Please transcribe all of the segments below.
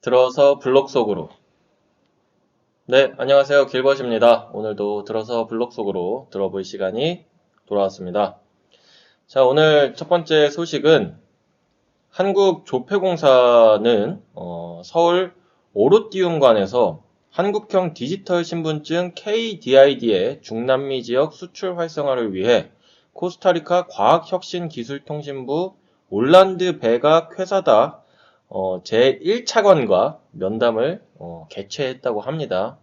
들어서 블록 속으로. 네, 안녕하세요. 길벗입니다. 오늘도 들어서 블록 속으로 들어볼 시간이 돌아왔습니다. 자, 오늘 첫 번째 소식은 한국조폐공사는 서울 오롯디움관에서 한국형 디지털 신분증 KDID의 중남미 지역 수출 활성화를 위해 코스타리카 과학혁신기술통신부 올란드 백악 회사다 제1차관과 면담을 개최했다고 합니다.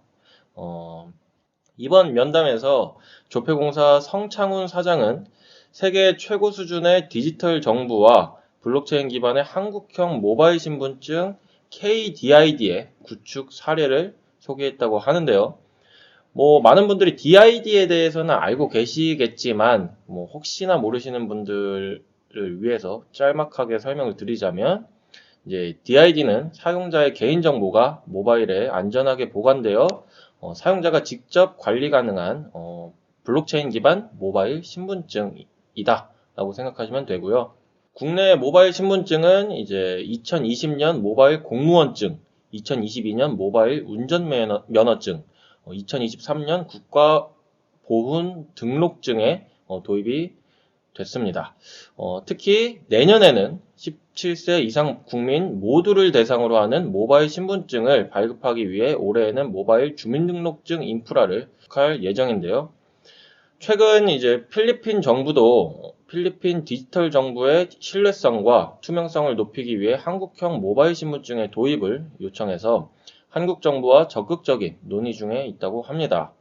이번 면담에서 조폐공사 성창훈 사장은 세계 최고 수준의 디지털 정부와 블록체인 기반의 한국형 모바일 신분증 KDID의 구축 사례를 소개했다고 하는데요. 많은 분들이 DID에 대해서는 알고 계시겠지만, 혹시나 모르시는 분들을 위해서 짤막하게 설명을 드리자면, 이제 DID는 사용자의 개인정보가 모바일에 안전하게 보관되어 사용자가 직접 관리 가능한 블록체인 기반 모바일 신분증이다 라고 생각하시면 되고요. 국내 모바일 신분증은 이제 2020년 모바일 공무원증, 2022년 모바일 운전면허증, 2023년 국가보훈 등록증에 도입이 됐습니다. 특히 내년에는 17세 이상 국민 모두를 대상으로 하는 모바일 신분증을 발급하기 위해 올해에는 모바일 주민등록증 인프라를 구축할 예정인데요. 최근 이제 필리핀 정부도 필리핀 디지털 정부의 신뢰성과 투명성을 높이기 위해 한국형 모바일 신분증의 도입을 요청해서 한국 정부와 적극적인 논의 중에 있다고 합니다.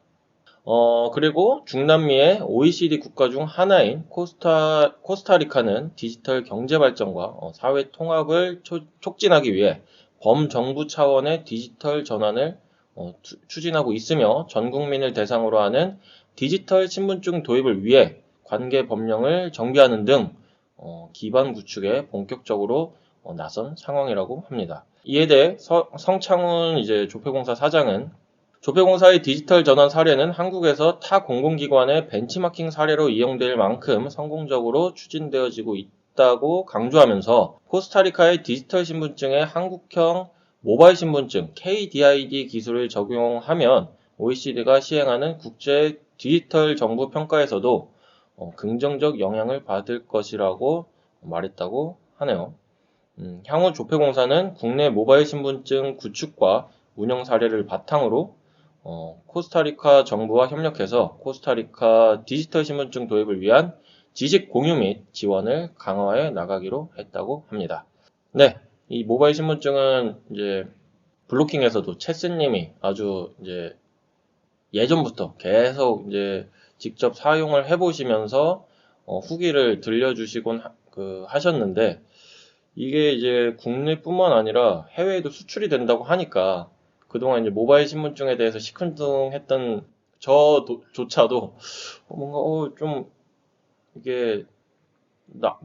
그리고 중남미의 OECD 국가 중 하나인 코스타리카는 디지털 경제 발전과 사회 통합을 촉진하기 위해 범정부 차원의 디지털 전환을 추진하고 있으며 전 국민을 대상으로 하는 디지털 신분증 도입을 위해 관계 법령을 정비하는 등 기반 구축에 본격적으로 나선 상황이라고 합니다. 이에 대해 성창훈 조폐공사 사장은 조폐공사의 디지털 전환 사례는 한국에서 타 공공기관의 벤치마킹 사례로 이용될 만큼 성공적으로 추진되어지고 있다고 강조하면서 코스타리카의 디지털 신분증에 한국형 모바일 신분증 KDID 기술을 적용하면 OECD가 시행하는 국제 디지털 정부 평가에서도 긍정적 영향을 받을 것이라고 말했다고 하네요. 향후 조폐공사는 국내 모바일 신분증 구축과 운영 사례를 바탕으로 코스타리카 정부와 협력해서 코스타리카 디지털 신분증 도입을 위한 지식 공유 및 지원을 강화해 나가기로 했다고 합니다. 네, 이 모바일 신분증은 이제 블로킹에서도 체스님이 아주 이제 예전부터 계속 이제 직접 사용을 해보시면서 후기를 들려주시곤 하셨는데 이게 이제 국내뿐만 아니라 해외에도 수출이 된다고 하니까 그동안 이제 모바일 신분증에 대해서 시큰둥했던 저조차도 뭔가 좀 이게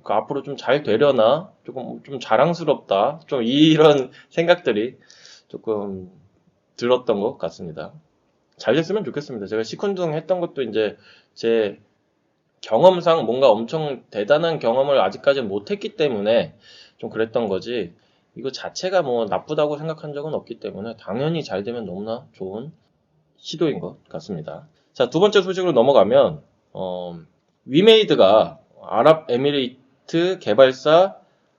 앞으로 좀 잘 되려나 조금 좀 자랑스럽다 좀 이런 생각들이 조금 들었던 것 같습니다. 잘 됐으면 좋겠습니다. 제가 시큰둥했던 것도 이제 제 경험상 뭔가 엄청 대단한 경험을 아직까지는 못했기 때문에 좀 그랬던 거지 이거 자체가 나쁘다고 생각한 적은 없기 때문에 당연히 잘 되면 너무나 좋은 시도인 것 같습니다. 자, 두 번째 소식으로 넘어가면 위메이드가 아랍에미리트 개발사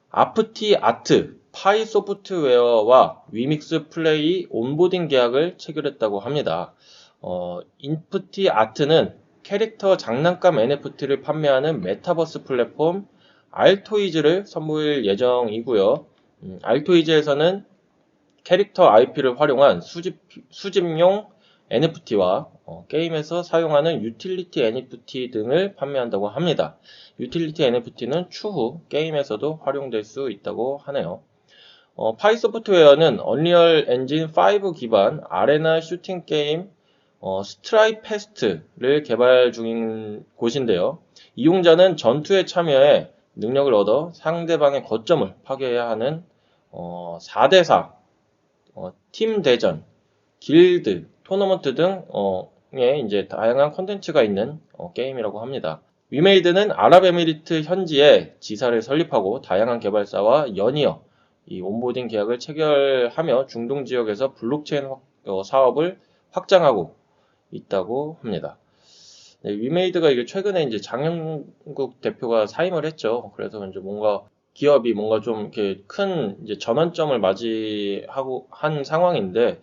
아프티 아트 파이 소프트웨어와 위믹스 플레이 온보딩 계약을 체결했다고 합니다. 인프티 아트는 캐릭터 장난감 NFT를 판매하는 메타버스 플랫폼 알토이즈를 선보일 예정이고요. 알토이즈에서는 캐릭터 IP를 활용한 수집용 NFT와 게임에서 사용하는 유틸리티 NFT 등을 판매한다고 합니다. 유틸리티 NFT는 추후 게임에서도 활용될 수 있다고 하네요. 파이 소프트웨어는 언리얼 엔진 5 기반 아레나 슈팅 게임 스트라이프 패스트를 개발 중인 곳인데요. 이용자는 전투에 참여해 능력을 얻어 상대방의 거점을 파괴해야 하는 4대4 팀 대전, 길드, 토너먼트 등의 이제 다양한 콘텐츠가 있는 게임이라고 합니다. 위메이드는 아랍에미리트 현지에 지사를 설립하고 다양한 개발사와 연이어 이 온보딩 계약을 체결하며 중동 지역에서 블록체인 사업을 확장하고 있다고 합니다. 네, 위메이드가 이게 최근에 이제 장영국 대표가 사임을 했죠. 그래서 이제 뭔가 기업이 뭔가 좀 이렇게 큰 이제 전환점을 맞이하고 한 상황인데,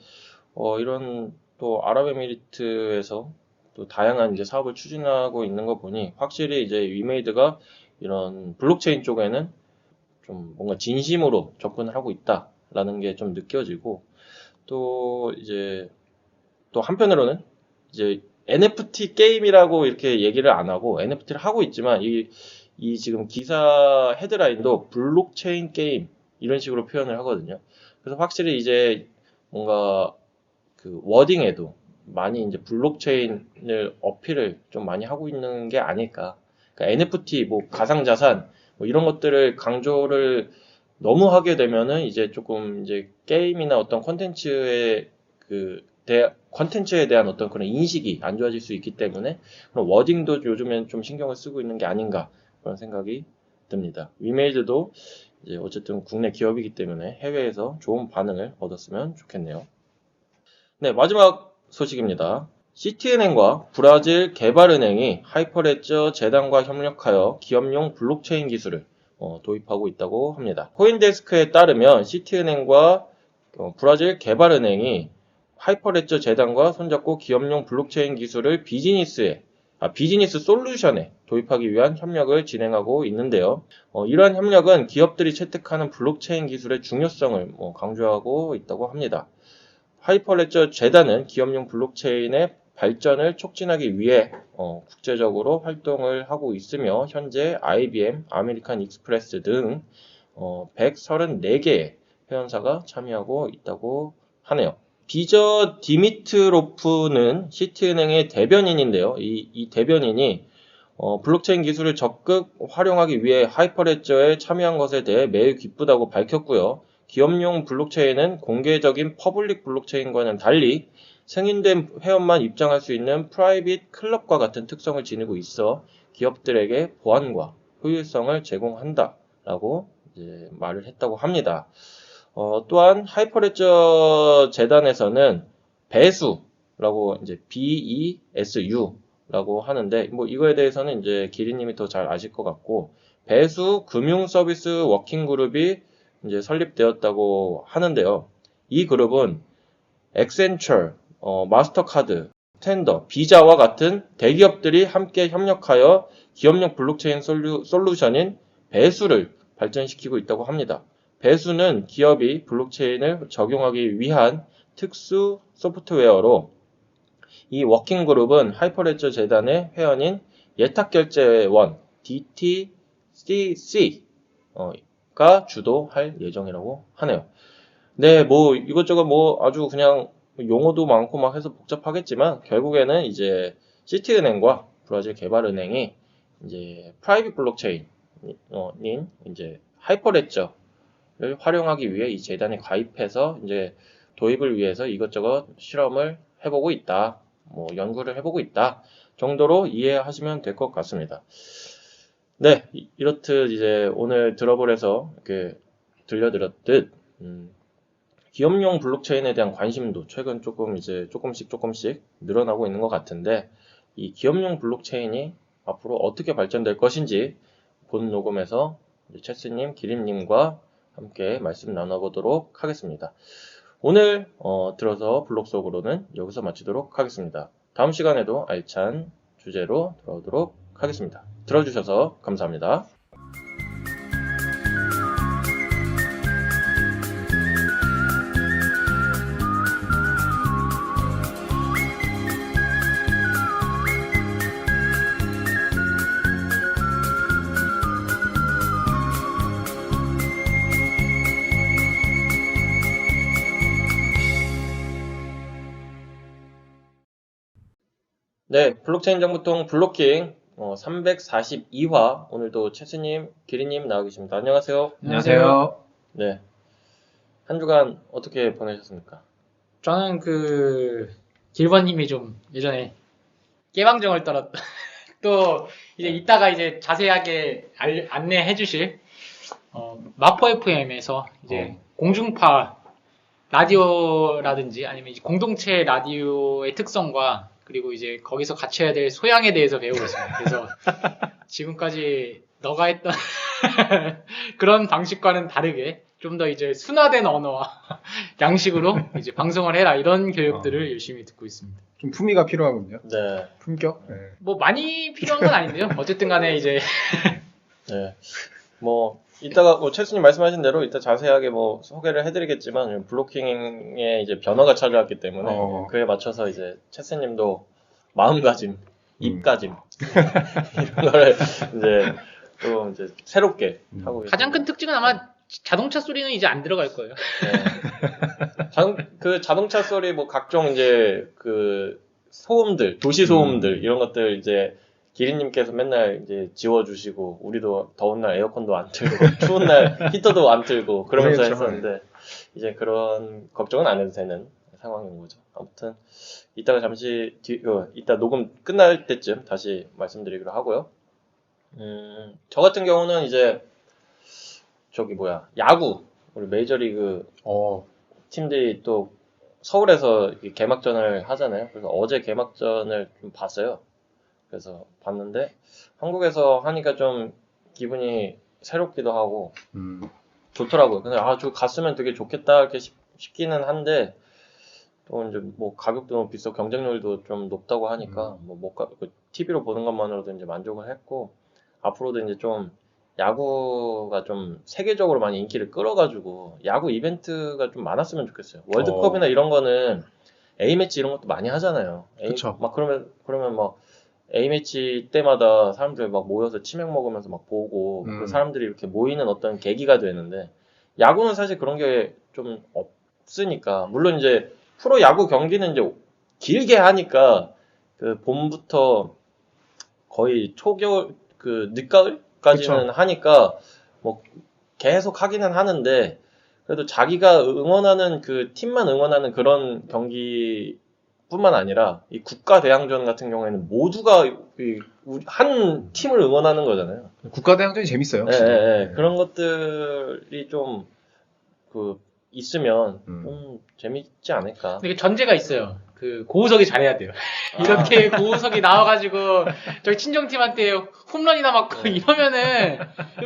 이런 또 아랍에미리트에서 또 다양한 이제 사업을 추진하고 있는 거 보니 확실히 이제 위메이드가 이런 블록체인 쪽에는 좀 뭔가 진심으로 접근을 하고 있다라는 게 좀 느껴지고, 또 이제 또 한편으로는 이제 NFT 게임이라고 이렇게 얘기를 안 하고 NFT를 하고 있지만 이 지금 기사 헤드라인도 블록체인 게임 이런 식으로 표현을 하거든요. 그래서 확실히 이제 뭔가 그 워딩에도 많이 이제 블록체인을 어필을 좀 많이 하고 있는 게 아닐까. 그러니까 NFT 뭐 가상자산 뭐 이런 것들을 강조를 너무 하게 되면은 이제 조금 이제 게임이나 어떤 콘텐츠의 콘텐츠에 대한 어떤 그런 인식이 안 좋아질 수 있기 때문에 그런 워딩도 요즘엔 좀 신경을 쓰고 있는 게 아닌가 그런 생각이 듭니다. 위메이드도 이제 어쨌든 국내 기업이기 때문에 해외에서 좋은 반응을 얻었으면 좋겠네요. 네, 마지막 소식입니다. 시티은행과 브라질 개발은행이 하이퍼레저 재단과 협력하여 기업용 블록체인 기술을 도입하고 있다고 합니다. 코인데스크에 따르면 시티은행과 브라질 개발은행이 하이퍼레저 재단과 손잡고 기업용 블록체인 기술을 비즈니스 솔루션에 도입하기 위한 협력을 진행하고 있는데요. 이러한 협력은 기업들이 채택하는 블록체인 기술의 중요성을 강조하고 있다고 합니다. 하이퍼레저 재단은 기업용 블록체인의 발전을 촉진하기 위해 국제적으로 활동을 하고 있으며 현재 IBM, 아메리칸 익스프레스 등 134개의 회원사가 참여하고 있다고 하네요. 비저 디미트로프는 시티은행의 대변인인데요. 이 대변인이 블록체인 기술을 적극 활용하기 위해 하이퍼레저에 참여한 것에 대해 매우 기쁘다고 밝혔고요. 기업용 블록체인은 공개적인 퍼블릭 블록체인과는 달리 승인된 회원만 입장할 수 있는 프라이빗 클럽과 같은 특성을 지니고 있어 기업들에게 보안과 효율성을 제공한다라고 이제 말을 했다고 합니다. 또한 하이퍼레저 재단에서는 배수라고 이제 BESU라고 하는데 뭐 이거에 대해서는 이제 기리님이 더 잘 아실 것 같고 배수 금융 서비스 워킹 그룹이 이제 설립되었다고 하는데요. 이 그룹은 엑센처, 마스터카드, 텐더, 비자와 같은 대기업들이 함께 협력하여 기업용 블록체인 솔루션인 배수를 발전시키고 있다고 합니다. 배수는 기업이 블록체인을 적용하기 위한 특수 소프트웨어로 이 워킹그룹은 하이퍼레저 재단의 회원인 예탁결제원 DTCC가 주도할 예정이라고 하네요. 네, 뭐 이것저것 뭐 아주 그냥 용어도 많고 막 해서 복잡하겠지만 결국에는 이제 시티은행과 브라질 개발은행이 이제 프라이빗 블록체인인 이제 하이퍼레저를 활용하기 위해 이 재단에 가입해서 이제 도입을 위해서 이것저것 실험을 해보고 있다, 뭐 연구를 해보고 있다 정도로 이해하시면 될 것 같습니다. 네, 이렇듯 이제 오늘 드러블에서 이렇게 들려드렸듯 기업용 블록체인에 대한 관심도 최근 조금씩 늘어나고 있는 것 같은데 이 기업용 블록체인이 앞으로 어떻게 발전될 것인지 본 녹음에서 체스님, 기림님과 함께 말씀 나눠보도록 하겠습니다. 오늘 들어서 블록 속으로는 여기서 마치도록 하겠습니다. 다음 시간에도 알찬 주제로 돌아오도록 하겠습니다. 들어주셔서 감사합니다. 네, 블록체인 정보통 블로킹 342화 오늘도 체스님, 기리님 나와 계십니다. 안녕하세요. 안녕하세요. 네, 한 주간 어떻게 보내셨습니까? 저는 길버님이 좀 예전에 깨방정을 떨었 또 이제 이따가 이제 자세하게 안내해 주실 마포 FM에서 이제 공중파 라디오라든지 아니면 이제 공동체 라디오의 특성과 그리고 이제 거기서 갖춰야 될 소양에 대해서 배우고 있습니다. 그래서 지금까지 너가 했던 그런 방식과는 다르게 좀 더 이제 순화된 언어와 양식으로 이제 방송을 해라 이런 교육들을 열심히 듣고 있습니다. 좀 품위가 필요하군요. 네. 품격. 네. 뭐 많이 필요한 건 아닌데요. 어쨌든 간에 이제 네. 뭐 이따가 뭐 최수님 말씀하신 대로 이따 자세하게 뭐 소개를 해드리겠지만 블로킹에 이제 변화가 찾아왔기 때문에 그에 맞춰서 이제 최수님도 마음가짐, 입가짐 이런 거를 이제 또 이제 새롭게 하고 계십니다. 가장 큰 특징은 아마 자동차 소리는 이제 안 들어갈 거예요. 네. 그 자동차 소리 뭐 각종 이제 그 소음들, 도시 소음들 이런 것들 이제 기린님께서 맨날 이제 지워주시고 우리도 더운 날 에어컨도 안 틀고 추운 날 히터도 안 틀고 그러면서 그렇죠. 했었는데 이제 그런 걱정은 안 해도 되는 상황인 거죠. 아무튼 이따가 잠시 이따 녹음 끝날 때쯤 다시 말씀드리기로 하고요. 저 같은 경우는 이제 저기 뭐야 야구 우리 메이저리그 팀들이 또 서울에서 개막전을 하잖아요. 그래서 어제 개막전을 좀 봤어요. 그래서 봤는데 한국에서 하니까 좀 기분이 새롭기도 하고 좋더라고요. 근데 저 갔으면 되게 좋겠다 이렇게 싶기는 한데 또 이제 뭐 가격도 너무 비싸고 경쟁률도 좀 높다고 하니까 뭐 못 가, TV로 보는 것만으로도 이제 만족을 했고 앞으로도 이제 좀 야구가 좀 세계적으로 많이 인기를 끌어가지고 야구 이벤트가 좀 많았으면 좋겠어요. 월드컵이나 이런 거는 A매치 이런 것도 많이 하잖아요. 그쵸. 막 그러면 막 A매치 때마다 사람들이 막 모여서 치맥 먹으면서 막 보고 그 사람들이 이렇게 모이는 어떤 계기가 되는데 야구는 사실 그런 게 좀 없으니까 물론 이제 프로 야구 경기는 이제 길게 하니까 그 봄부터 거의 초겨울 그 늦가을까지는 그쵸. 하니까 뭐 계속 하기는 하는데 그래도 자기가 응원하는 그 팀만 응원하는 그런 경기뿐만 아니라 이 국가 대항전 같은 경우에는 모두가 한 팀을 응원하는 거잖아요. 국가대항전이 재밌어요. 예, 예, 예. 그런 것들이 좀 있으면 좀 재밌지 않을까. 이게 전제가 있어요. 그 고우석이 잘해야 돼요. 이렇게 고우석이 나와가지고 저희 친정팀한테 홈런이나 맞고 이러면은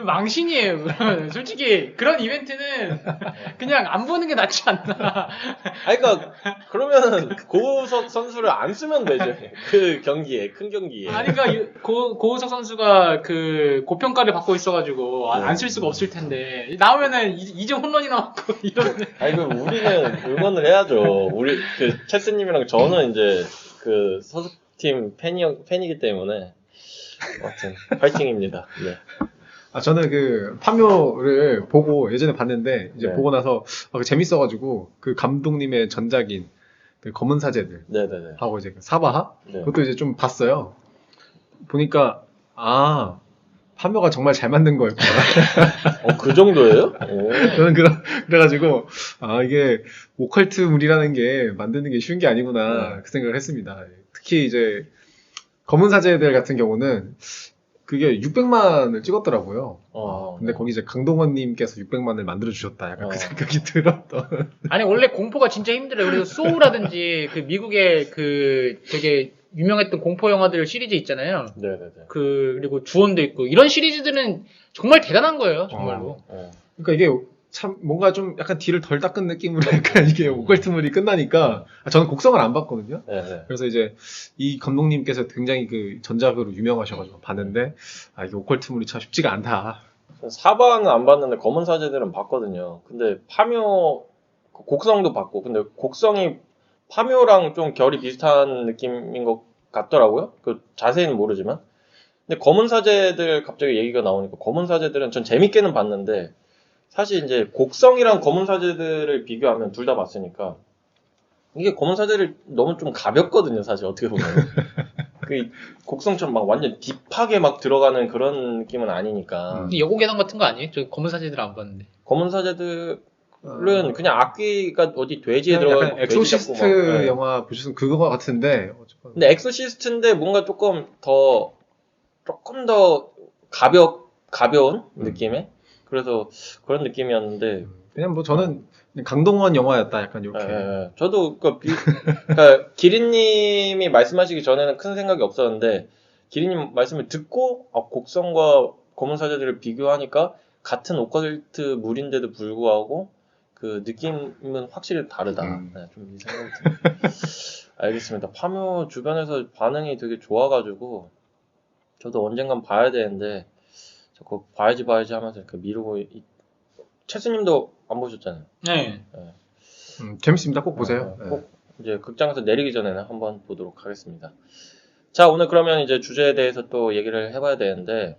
망신이에요. 그러면 솔직히 그런 이벤트는 그냥 안 보는 게 낫지 않나. 그러니까 그러면은 고우석 선수를 안 쓰면 되죠. 그 경기에 큰 경기에. 아니 그러니까 고우석 선수가 그 고평가를 받고 있어가지고 안 쓸 수가 없을 텐데 나오면은 이점 홈런이나 맞고 이러면. 그 우리는 응원을 해야죠. 우리 그 체스님이랑 저는 이제 그 소속팀 팬이기 때문에 아무튼 파이팅입니다. 네. 저는 그 파묘를 보고 예전에 봤는데 이제 네. 보고 나서 재밌어가지고 그 감독님의 전작인 그 검은 사제들 네네네. 하고 이제 그 사바하 네. 그것도 이제 좀 봤어요. 보니까 파묘가 정말 잘 만든 거였구나. 그 정도예요? 저는 그래가지고 이게 오컬트물이라는 게 만드는 게 쉬운 게 아니구나 그 생각을 했습니다. 특히 이제 검은 사제들 같은 경우는 그게 600만을 찍었더라고요. 근데 거기 이제 강동원님께서 600만을 만들어 주셨다. 약간 그 생각이 들었던. 아니 원래 공포가 진짜 힘들어요. 그래서 소우라든지 그 미국의 그 되게 유명했던 공포 영화들 시리즈 있잖아요. 네네네. 그리고 주원도 있고 이런 시리즈들은 정말 대단한 거예요, 정말로. 그러니까 이게 참 뭔가 좀 약간 뒤를 덜 닦은 느낌으로 약간 이게 오컬트물이 끝나니까 저는 곡성을 안 봤거든요. 네네. 그래서 이제 이 감독님께서 굉장히 그 전작으로 유명하셔가지고 봤는데 이게 오컬트물이 참 쉽지가 않다. 사바는 안 봤는데 검은 사제들은 봤거든요. 근데 파묘 곡성도 봤고 근데 곡성이 파묘랑 좀 결이 비슷한 느낌인 것 같더라고요. 그 자세히는 모르지만. 근데 검은 사제들 갑자기 얘기가 나오니까 검은 사제들은 전 재밌게는 봤는데 사실 이제 곡성이랑 검은 사제들을 비교하면 둘 다 봤으니까 이게 검은 사제를 너무 좀 가볍거든요. 사실 어떻게 보면. 그 곡성처럼 막 완전 딥하게 막 들어가는 그런 느낌은 아니니까. 여고 계단 같은 거 아니에요? 저 검은 사제들 안 봤는데. 검은 사제들은 그냥 악귀가 어디 돼지에 들어가고 약간 엑소시스트 영화 보셨으면 그거 같은데. 근데 엑소시스트인데 뭔가 조금 더 가벼운 느낌의 그래서 그런 느낌이었는데 그냥 뭐 저는 그냥 강동원 영화였다 약간 이렇게. 저도 그러니까 기린님이 말씀하시기 전에는 큰 생각이 없었는데 기린님 말씀을 듣고 곡성과 검은 사제들을 비교하니까 같은 오컬트물인데도 불구하고 그 느낌은 확실히 다르다. 좀 이 생각이 듭니다. 알겠습니다. 파묘 주변에서 반응이 되게 좋아가지고 저도 언젠간 봐야 되는데 자꾸 봐야지 하면서 이렇게 미루고 채스님도 안 보셨잖아요. 네. 재밌습니다. 꼭 보세요. 꼭 이제 극장에서 내리기 전에는 한번 보도록 하겠습니다. 자, 오늘 그러면 이제 주제에 대해서 또 얘기를 해봐야 되는데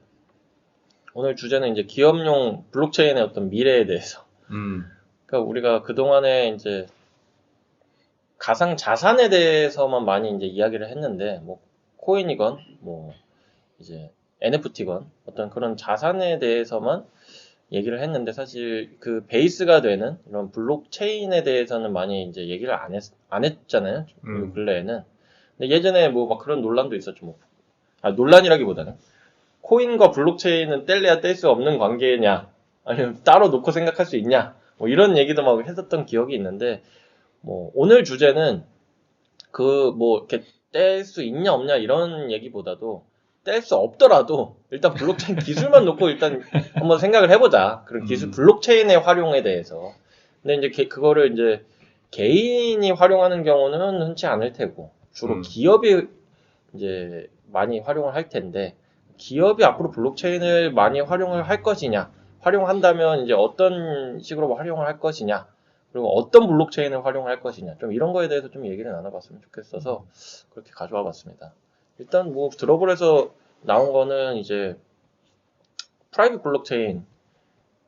오늘 주제는 이제 기업용 블록체인의 어떤 미래에 대해서. 그러니까 우리가 그 동안에 이제 가상 자산에 대해서만 많이 이제 이야기를 했는데 뭐 코인이건 뭐 이제 NFT건 어떤 그런 자산에 대해서만 얘기를 했는데 사실 그 베이스가 되는 이런 블록체인에 대해서는 많이 이제 얘기를 안 했잖아요. 요 근래에는. 근데 예전에 뭐 막 그런 논란도 있었죠. 뭐. 논란이라기보다는 코인과 블록체인은 뗄래야 뗄 수 없는 관계냐 아니면 따로 놓고 생각할 수 있냐 뭐 이런 얘기도 막 했었던 기억이 있는데 뭐 오늘 주제는 그 뭐 이렇게 뗄 수 있냐 없냐 이런 얘기보다도 뗄 수 없더라도 일단 블록체인 기술만 놓고 일단 한번 생각을 해보자. 그런 기술 블록체인의 활용에 대해서. 근데 이제 그거를 이제 개인이 활용하는 경우는 흔치 않을 테고 주로 기업이 이제 많이 활용을 할 텐데 기업이 앞으로 블록체인을 많이 활용을 할 것이냐, 활용한다면 이제 어떤 식으로 활용을 할 것이냐, 그리고 어떤 블록체인을 활용할 것이냐, 좀 이런 거에 대해서 좀 얘기를 나눠봤으면 좋겠어서 그렇게 가져와 봤습니다. 일단 뭐 드러블에서 나온 거는 이제 프라이빗 블록체인,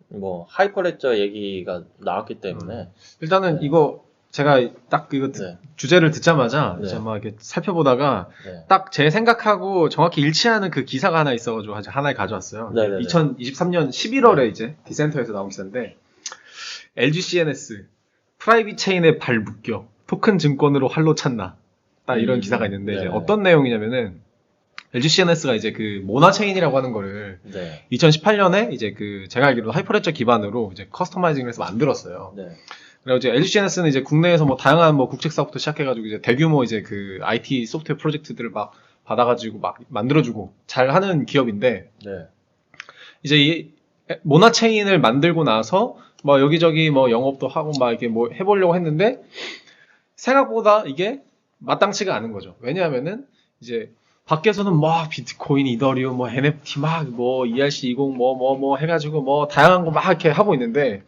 뭐 하이퍼레저 얘기가 나왔기 때문에 일단은 이거 제가 딱 이거 주제를 듣자마자 네. 막 이렇게 살펴보다가 네. 딱 제 생각하고 정확히 일치하는 그 기사가 하나 있어가지고 하나를 가져왔어요. 네네네. 2023년 11월에 이제 디센터에서 나온 기사인데 LG CNS 프라이빗 체인에 발 묶여 토큰 증권으로 활로 찾나 딱 이런 기사가 있는데 이제 어떤 내용이냐면은 LG CNS가 이제 그 모나 체인이라고 하는 거를 2018년에 이제 그 제가 알기로 하이퍼레저 기반으로 이제 커스터마이징을 해서 만들었어요. 그리고 이제 LG CNS는 이제 국내에서 뭐 다양한 뭐 국책 사업부터 시작해가지고 이제 대규모 이제 그 IT 소프트웨어 프로젝트들을 막 받아가지고 막 만들어주고 잘 하는 기업인데 이제 이 모나 체인을 만들고 나서 뭐 여기저기 뭐 영업도 하고 막 이렇게 뭐 해보려고 했는데 생각보다 이게 마땅치가 않은 거죠. 왜냐하면은 이제 밖에서는 뭐 비트코인, 이더리움, 뭐 NFT 막 뭐 ERC20 뭐 해가지고 뭐 다양한 거 막 이렇게 하고 있는데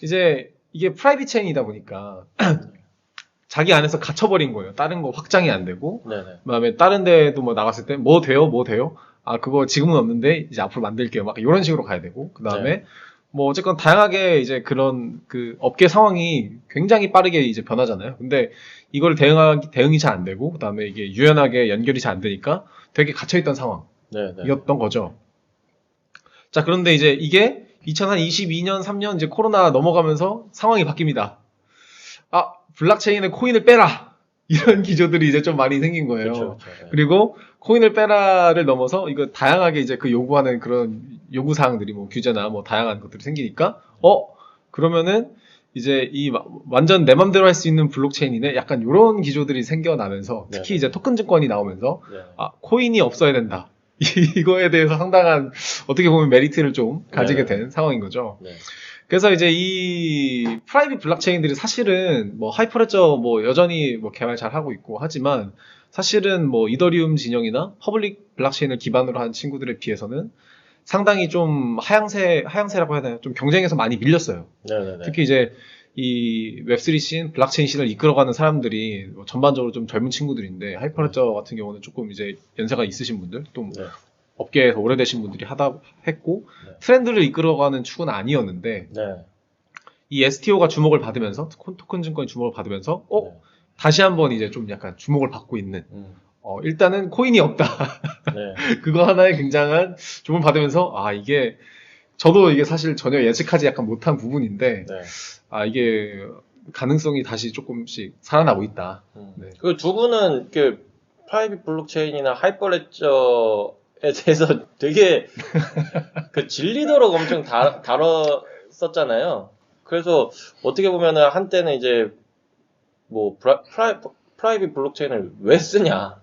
이제 이게 프라이빗 체인이다 보니까 자기 안에서 갇혀버린 거예요. 다른 거 확장이 안 되고 그다음에 다른 데도 뭐 나갔을 때 뭐 돼요? 아 그거 지금은 없는데 이제 앞으로 만들게요. 막 이런 식으로 가야 되고 그다음에 뭐 어쨌건 다양하게 이제 그런 그 업계 상황이 굉장히 빠르게 이제 변하잖아요. 근데 이걸 대응이 잘 안 되고 그다음에 이게 유연하게 연결이 잘 안 되니까 되게 갇혀있던 상황이었던 거죠. 자 그런데 이제 이게 2022년 3년 이제 코로나 넘어가면서 상황이 바뀝니다. 아 블록체인에 코인을 빼라 이런 기조들이 이제 좀 많이 생긴 거예요. 그쵸. 그리고 코인을 빼라를 넘어서 이거 다양하게 이제 그 요구하는 그런 요구 사항들이 뭐 규제나 뭐 다양한 것들이 생기니까 그러면은 이제 이 완전 내 맘대로 할 수 있는 블록체인이네 약간 이런 기조들이 생겨나면서 특히 이제 토큰 증권이 나오면서 코인이 없어야 된다. 이거에 대해서 상당한 어떻게 보면 메리트를 좀 가지게 된 상황인 거죠. 그래서 이제 이 프라이빗 블록체인들이 사실은 뭐 하이퍼레저 뭐 여전히 뭐 개발 잘 하고 있고 하지만 사실은 뭐 이더리움 진영이나 퍼블릭 블록체인을 기반으로 한 친구들에 비해서는 상당히 좀 하향세라고 해야 되나요? 좀 경쟁에서 많이 밀렸어요. 특히 이제 이 웹3 씬, 블록체인 씬을 이끌어가는 사람들이 전반적으로 좀 젊은 친구들인데 하이퍼레저 같은 경우는 조금 이제 연세가 있으신 분들 또 업계에서 오래되신 분들이 했고 트렌드를 이끌어가는 축은 아니었는데 이 STO가 주목을 받으면서 토큰 증권이 주목을 받으면서 다시 한번 이제 좀 약간 주목을 받고 있는 일단은 코인이 없다. 그거 하나에 굉장한 주목을 받으면서 이게 저도 이게 사실 전혀 예측하지 약간 못한 부분인데 이게 가능성이 다시 조금씩 살아나고 있다. 그 두 분은 그 프라이빗 블록체인이나 하이퍼레저 대해서 되게 그 진리도록 엄청 다뤘었잖아요. 그래서 어떻게 보면은 한때는 이제 뭐 프라이빗 블록체인을 왜 쓰냐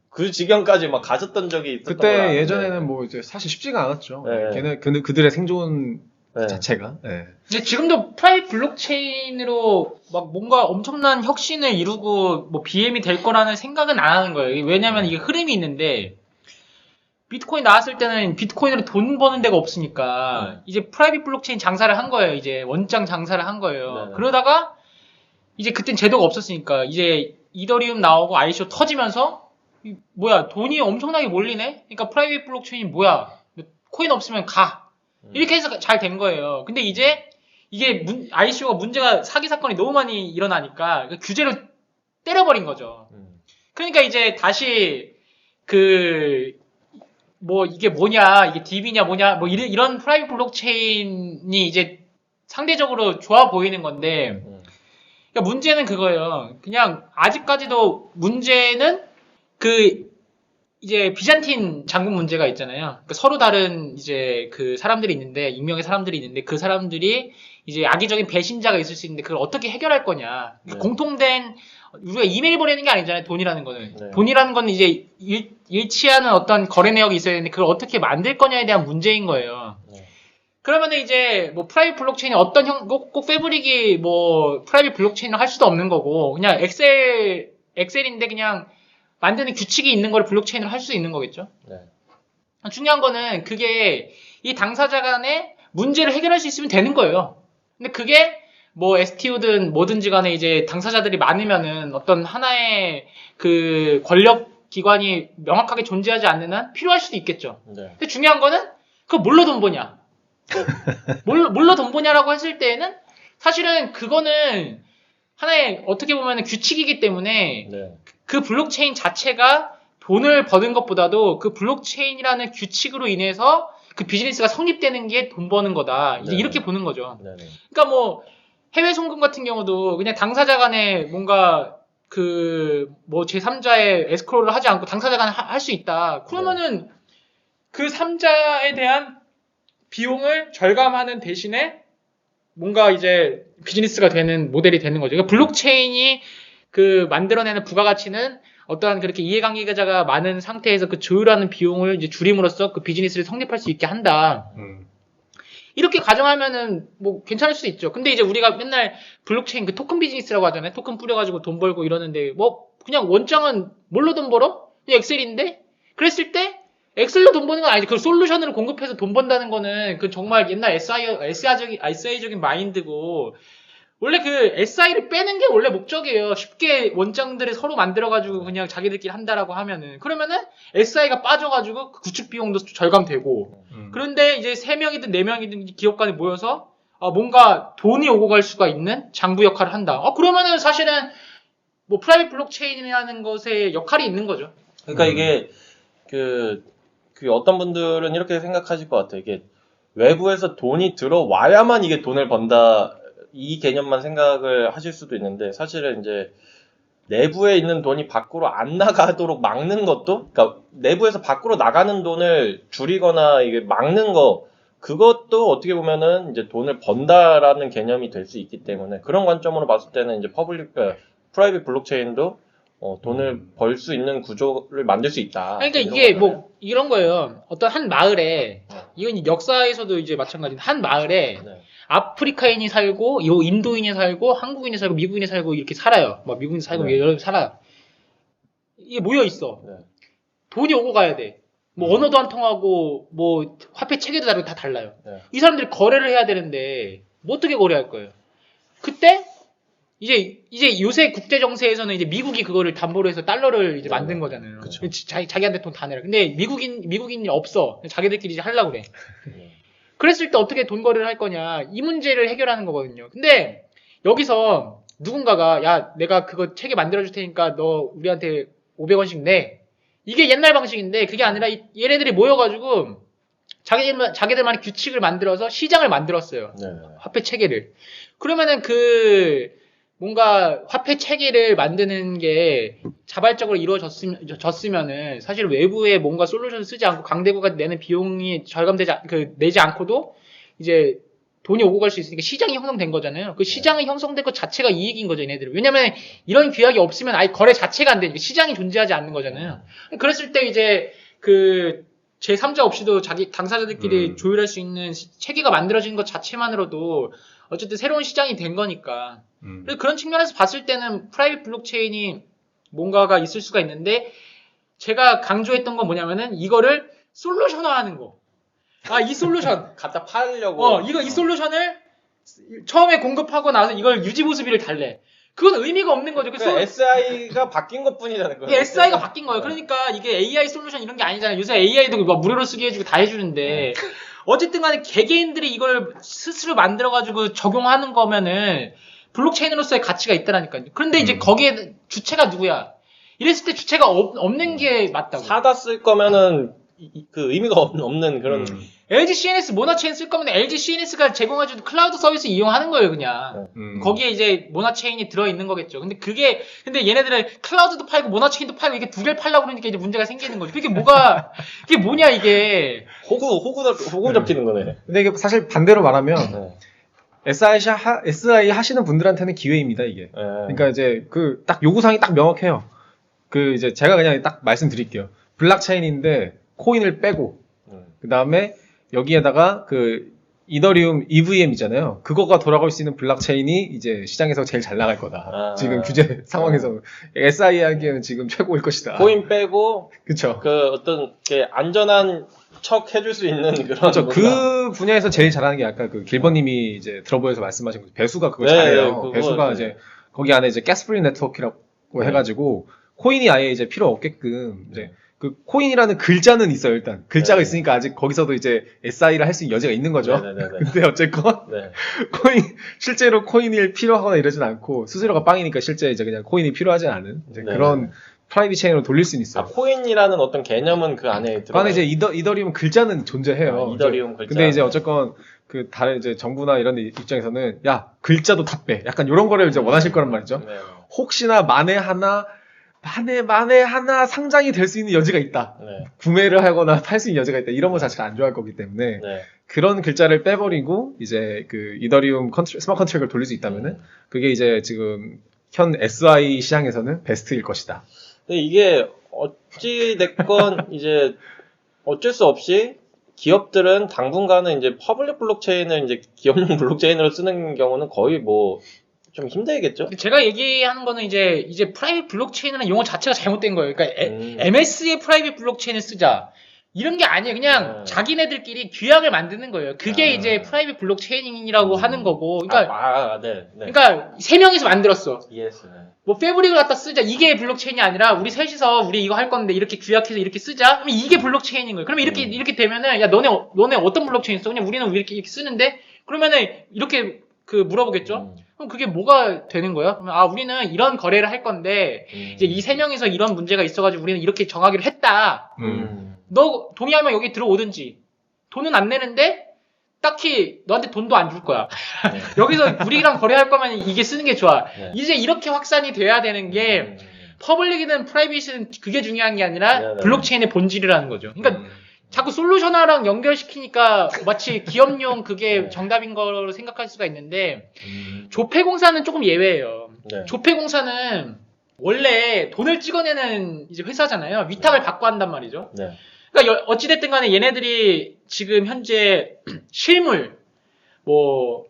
그 지경까지 막 가졌던 적이 있었던 걸로 그때 아는데. 예전에는 뭐 이제 사실 쉽지가 않았죠. 네. 그들의 생존 네. 자체가. 네. 근데 지금도 프라이빗 블록체인으로 막 뭔가 엄청난 혁신을 이루고 뭐 BM이 될 거라는 생각은 안 하는 거예요. 왜냐면 이게 흐름이 있는데 비트코인 나왔을 때는 비트코인으로 돈 버는 데가 없으니까 이제 프라이빗 블록체인 장사를 한 거예요. 이제 원장 장사를 한 거예요. 네. 그러다가 이제 그땐 제도가 없었으니까 이제 이더리움 나오고 ICO 터지면서 뭐야 돈이 엄청나게 몰리네. 그러니까 프라이빗 블록체인이 뭐야? 코인 없으면 가. 이렇게 해서 잘 된 거예요. 근데 이제 이게 ICO가 문제가 사기 사건이 너무 많이 일어나니까 규제를 때려버린 거죠. 그러니까 이제 다시 뭐 이게 뭐냐, 이게 DB냐 뭐냐, 뭐 이런 프라이빗 블록체인이 이제 상대적으로 좋아 보이는 건데, 그러니까 문제는 그거예요. 그냥 아직까지도 문제는 이제 비잔틴 장군 문제가 있잖아요. 그러니까 서로 다른 이제 그 사람들이 있는데, 익명의 사람들이 있는데 그 사람들이 이제 악의적인 배신자가 있을 수 있는데 그걸 어떻게 해결할 거냐. 네. 공통된 우리가 이메일 보내는 게 아니잖아요. 돈이라는 거는. 네. 돈이라는 건 이제 일치하는 어떤 거래 내역이 있어야 되는데 그걸 어떻게 만들 거냐에 대한 문제인 거예요. 네. 그러면은 이제 뭐 프라이빗 블록체인이 어떤 꼭 패브릭이 뭐 프라이빗 블록체인을 할 수도 없는 거고 그냥 엑셀인데 그냥 만드는 규칙이 있는 걸 블록체인으로 할 수 있는 거겠죠. 네. 중요한 거는 그게 이 당사자 간의 문제를 해결할 수 있으면 되는 거예요. 근데 그게 뭐 STO든 뭐든지 간에 이제 당사자들이 많으면은 어떤 하나의 그 권력 기관이 명확하게 존재하지 않는 한 필요할 수도 있겠죠. 네. 근데 중요한 거는 그거 뭘로 돈 버냐? 뭘로 돈 버냐라고 했을 때에는 사실은 그거는 하나의 어떻게 보면 규칙이기 때문에 네. 그 블록체인 자체가 돈을 버는 것보다도 그 블록체인이라는 규칙으로 인해서 그 비즈니스가 성립되는 게 돈 버는 거다. 이제 네. 이렇게 보는 거죠. 네. 그러니까 뭐 해외 송금 같은 경우도 그냥 당사자 간에 뭔가 뭐 제3자의 에스크로를 하지 않고 당사자 간에 할 수 있다. 그러면은 그 3자에 대한 비용을 절감하는 대신에 뭔가 이제 비즈니스가 되는 모델이 되는 거죠. 그러니까 블록체인이 만들어내는 부가가치는 어떠한 그렇게 이해관계자가 많은 상태에서 그 조율하는 비용을 이제 줄임으로써 그 비즈니스를 성립할 수 있게 한다. 이렇게 가정하면은 뭐 괜찮을 수도 있죠. 근데 이제 우리가 맨날 블록체인 토큰 비즈니스라고 하잖아요. 토큰 뿌려가지고 돈 벌고 이러는데 뭐 그냥 원장은 뭘로 돈 벌어? 그냥 엑셀인데? 그랬을 때 엑셀로 돈 버는 건 아니지. 그 솔루션으로 공급해서 돈 번다는 거는 그 정말 옛날 SI적인 마인드고 원래 그 SI를 빼는 게 원래 목적이에요. 쉽게 원장들이 서로 만들어가지고 그냥 자기들끼리 한다라고 하면은 그러면은 SI가 빠져가지고 구축 비용도 절감되고 그런데 이제 3명이든 4명이든 기업 간에 모여서 뭔가 돈이 오고 갈 수가 있는 장부 역할을 한다. 그러면은 사실은 뭐 프라이빗 블록체인이라는 것에 역할이 있는 거죠. 그러니까 이게 그 어떤 분들은 이렇게 생각하실 것 같아요. 이게 외부에서 돈이 들어와야만 이게 돈을 번다 이 개념만 생각을 하실 수도 있는데 사실은 이제 내부에 있는 돈이 밖으로 안 나가도록 막는 것도 그러니까 내부에서 밖으로 나가는 돈을 줄이거나 이게 막는 거 그것도 어떻게 보면은 이제 돈을 번다라는 개념이 될 수 있기 때문에 그런 관점으로 봤을 때는 이제 프라이빗 블록체인도 돈을 벌 수 있는 구조를 만들 수 있다. 그러니까 이런 이게 거잖아요. 뭐 이런 거예요. 어떤 한 마을에 이건 역사에서도 이제 마찬가지인데 한 마을에 네. 아프리카인이 살고 인도인이 살고 한국인이 살고 미국인이 살고 이렇게 살아요. 막 미국인이 살고 네. 여러 살아요. 이게 모여 있어. 네. 돈이 오고 가야 돼. 뭐 언어도 안 통하고 뭐 화폐 체계도 다르고 다 달라요. 네. 이 사람들이 거래를 해야 되는데 뭐 어떻게 거래할 거예요? 그때 이제 요새 국제 정세에서는 이제 미국이 그거를 담보로 해서 달러를 이제 만든 거잖아요. 그쵸. 자기한테 돈 다 내라. 근데 미국인이 없어. 자기들끼리 이제 하려고 그래. 네. 그랬을 때 어떻게 돈 거래를 할 거냐. 이 문제를 해결하는 거거든요. 근데 여기서 누군가가 야 내가 그거 체계 만들어줄 테니까 너 우리한테 500원씩 내. 이게 옛날 방식인데 그게 아니라 얘네들이 모여가지고 자기들만의 규칙을 만들어서 시장을 만들었어요. 네. 화폐 체계를. 그러면은 뭔가 화폐 체계를 만드는 게 자발적으로 이루어졌으면은 사실 외부에 뭔가 솔루션을 쓰지 않고 강대국가 내는 비용이 내지 않고도 이제 돈이 오고 갈 수 있으니까 시장이 형성된 거잖아요. 그 시장이 형성된 것 자체가 이익인 거죠, 얘네들은. 왜냐면 이런 규약이 없으면 아예 거래 자체가 안 되니까 시장이 존재하지 않는 거잖아요. 그랬을 때 이제 그 제3자 없이도 자기 당사자들끼리 조율할 수 있는 체계가 만들어진 것 자체만으로도 어쨌든 새로운 시장이 된 거니까. 그래서 그런 측면에서 봤을 때는 프라이빗 블록체인이 뭔가가 있을 수가 있는데 제가 강조했던 건 뭐냐면은 이거를 솔루션화하는 거. 이 솔루션 갖다 팔려고. 이 솔루션을 처음에 공급하고 나서 이걸 유지보수비를 달래. 그건 의미가 없는 거죠. 그러니까 SI가 바뀐 것뿐이라는 거예요. SI가 바뀐 거예요. 그러니까 이게 AI 솔루션 이런 게 아니잖아요. 요새 AI도 막 무료로 쓰게 해주고 다 해주는데 어쨌든 간에 개개인들이 이걸 스스로 만들어가지고 적용하는 거면은 블록체인으로서의 가치가 있다라니까요. 그런데 이제 거기에 주체가 누구야? 이랬을 때 주체가 없는 게 맞다고. 사다 쓸 거면은 그 의미가 없는 그런. LG CNS 모나체인 쓸 거면 LG CNS가 제공해주는 클라우드 서비스 이용하는 거예요, 그냥. 거기에 이제 모나체인이 들어있는 거겠죠. 근데 얘네들은 클라우드도 팔고 모나체인도 팔고 이게 두 개를 팔려고 그러니까 이제 문제가 생기는 거죠. 이게 뭐냐, 이게. 호구 잡히는 거네. 근데 이게 사실 반대로 말하면 SI 하시는 분들한테는 기회입니다, 이게. 그러니까 이제 그 딱 요구사항이 딱 명확해요. 그 이제 제가 그냥 딱 말씀드릴게요. 블록체인인데 코인을 빼고 그 다음에 여기에다가 그 이더리움 EVM이잖아요. 그거가 돌아갈 수 있는 블록체인이 이제 시장에서 제일 잘 나갈 거다. 지금 규제 상황에서 SI 하기에는 지금 최고일 것이다. 코인 빼고 그쵸. 그 어떤 게 안전한 척 해줄 수 있는 그런. 그렇죠. 그 분야에서 제일 잘하는 게 아까 그 길버님이 이제 들어보에서 말씀하신 거죠. 배수가 그거 잘해요. 배수가 이제 거기 안에 이제 가스프리 네트워크라고 해가지고 코인이 아예 이제 필요 없게끔 이제 그 코인이라는 글자는 있어요. 일단 글자가 있으니까 아직 거기서도 이제 SI를 할 수 있는 여지가 있는 거죠. 근데 어쨌건 실제로 코인이 필요하거나 이러진 않고 수수료가 빵이니까 실제 이제 그냥 코인이 필요하지 않은 이제 그런 프라이빗 체인으로 돌릴 수는 있어요. 코인이라는 어떤 개념은 그 안에 들어가요. 그 안에 이제 이더리움 글자는 존재해요. 이더리움 글자. 근데 이제 어쨌건 그 다른 이제 정부나 이런 데 입장에서는 야 글자도 다 빼. 약간 이런 거를 이제 원하실 거란 말이죠. 혹시나 만에 하나 상장이 될 수 있는 여지가 있다. 구매를 하거나 팔 수 있는 여지가 있다. 이런 거 자체가 안 좋아할 거기 때문에 그런 글자를 빼버리고 이제 그 이더리움 스마트 컨트랙을 돌릴 수 있다면은 그게 이제 지금 현 SI 시장에서는 베스트일 것이다. 근데 이게 어찌 됐건 이제 어쩔 수 없이 기업들은 당분간은 이제 퍼블릭 블록체인을 이제 기업용 블록체인으로 쓰는 경우는 거의 뭐 좀 힘들겠죠? 제가 얘기하는 거는 이제 프라이빗 블록체인이라는 용어 자체가 잘못된 거예요. 그러니까 MS의 프라이빗 블록체인을 쓰자. 이런 게 아니에요. 그냥 자기네들끼리 규약을 만드는 거예요. 그게 이제 프라이빗 블록체인이라고 하는 거고. 그러니까 그러니까 세 명이서 만들었어. 뭐 패브릭을 갖다 쓰자. 이게 블록체인이 아니라 우리 셋이서 우리 이거 할 건데 이렇게 규약해서 이렇게 쓰자. 그러면 이게 블록체인인 거예요. 그러면 이렇게 되면은 야 너네 어떤 블록체인 써? 그냥 우리는 이렇게 쓰는데 그러면은 이렇게 그 물어보겠죠. 그럼 그게 뭐가 되는 거야? 그러면 우리는 이런 거래를 할 건데 이제 이 세 명이서 이런 문제가 있어가지고 우리는 이렇게 정하기로 했다. 너 동의하면 여기 들어오든지 돈은 안 내는데 딱히 너한테 돈도 안 줄 거야. 여기서 우리랑 거래할 거면 이게 쓰는 게 좋아. 이제 이렇게 확산이 돼야 되는 게 퍼블릭이든 프라이빗이든 그게 중요한 게 아니라 블록체인의 본질이라는 거죠. 그러니까 자꾸 솔루션화랑 연결시키니까 마치 기업용 그게 정답인 거로 생각할 수가 있는데 조폐공사는 조금 예외예요. 조폐공사는 원래 돈을 찍어내는 이제 회사잖아요. 위탁을 받고 한단 말이죠. 그러니까 어찌됐든 간에 얘네들이 지금 현재 실물, 뭐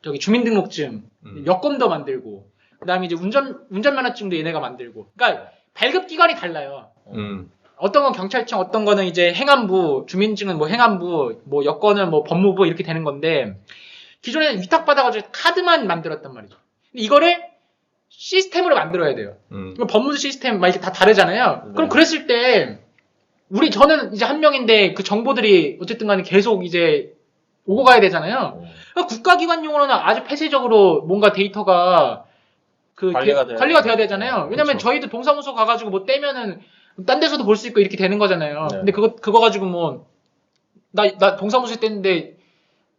저기 주민등록증, 여권도 만들고 그다음에 이제 운전면허증도 얘네가 만들고. 그러니까 발급 기관이 달라요. 어떤 건 경찰청, 어떤 거는 이제 행안부, 주민증은 뭐 행안부, 뭐 여권은 뭐 법무부 이렇게 되는 건데 기존에는 위탁받아가지고 카드만 만들었단 말이죠. 근데 이거를 시스템으로 만들어야 돼요. 법무부 시스템 막 이렇게 다 다르잖아요. 그럼 그랬을 때 저는 이제 한 명인데 그 정보들이 어쨌든 간에 계속 이제 오고 가야 되잖아요. 그러니까 국가기관용으로는 아주 폐쇄적으로 뭔가 데이터가 관리가 돼야 되잖아요. 왜냐면 저희도 동사무소 가가지고 뭐 떼면은 딴 데서도 볼 수 있고 이렇게 되는 거잖아요. 근데 그거 가지고 뭐 나 동사무소에 뗐는데